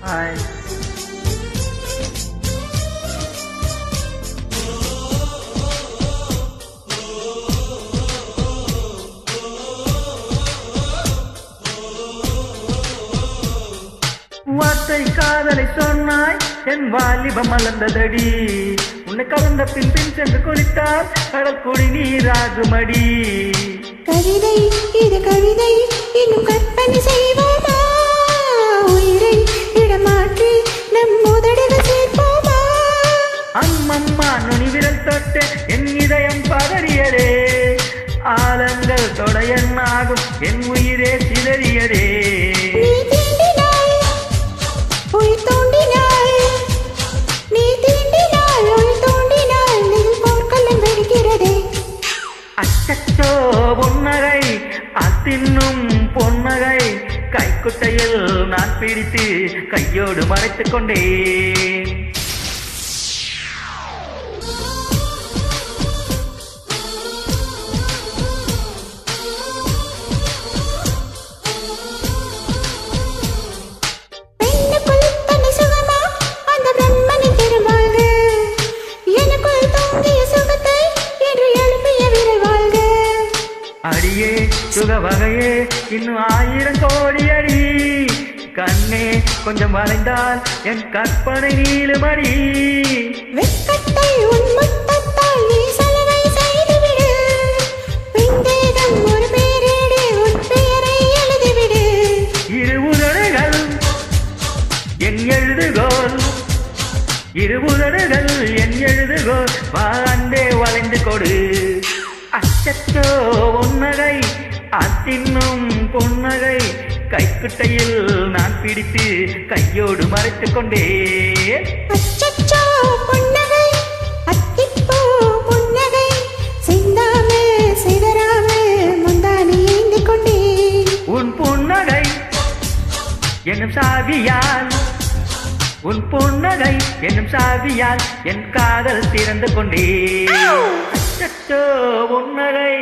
Hi. வார்த்தை காதலை சொன்னாய், என் வாலிபம் மலர்ந்ததடி. உன்னை கலந்த பின் பின் சென்று குளித்தால் கடல் குடி நீராகுமடி. கவிதை இது கவிதை, இன்னும் கற்பனை செய்வோமா? உயிரை இடமாற்றி நம் உதடுகள் சேர்ப்போமா? அம்மம்மா நுனி விரல் தொட்டு என் இதயம் பதறியதே. ஆலங்கள் தொட என்னாகும் என் உயிரே சிதறியதே. நீ தீண்டினாய், உயிர் தோண்டினாய். நீ தீண்டினாய், உயிர் தோண்டினாய். நெல் போர்க்களம் வெடிக்கிறதே. அச்சச்சோ பொன்னகை, அத்தின்னும் பொன்னகை. கைக்குட்டையில் நான் பிடித்து கையோடு மறைத்துக் கொண்டேன். பெண்ணுக்குள் தன்னை சுகமா, அந்த பிரம்மனின் திருவாழ்க. எனக்குள் தூங்கிய சுகத்தை என்று எழுப்பிய விரல் வாழ்க. அடியே சுக வகையே, இன்னும் 1000 கோடி அடி. கண்ணே கொஞ்சம் வளைந்தால் என் கற்பனை நீளுமடி. வெட்கத்தை உன் முத்தத்தால் நீ சலவை செய்துவிடு. பெண்தேகம் ஒரு பேரேடு, உன் பெயரை எழுதிவிடு. இரு உதடுகள் என் எழுதுகோல், இரு உதடுகள் என் எழுதுகோல். வாண்டே வளைந்து கொடு. அச்சச்சோ பொன்னகை, அத்தின்னும் பொன்னகை. கைக்குட்டையில் நான் பிடித்து கையோடு மறைத்துக் கொண்டேன். அச்சச்சோ புன்னகை, அத்திப்பூ புன்னகை. சிந்தாமல் சிதறாமல் முந்தானை ஏந்திக் கொண்டேன். உன் புன்னகை என்னும் சாவியால், உன் புன்னகை என்னும் சாவியால் என் காதல் திறந்து கொண்டே. அச்சச்சோ பொன்னகை.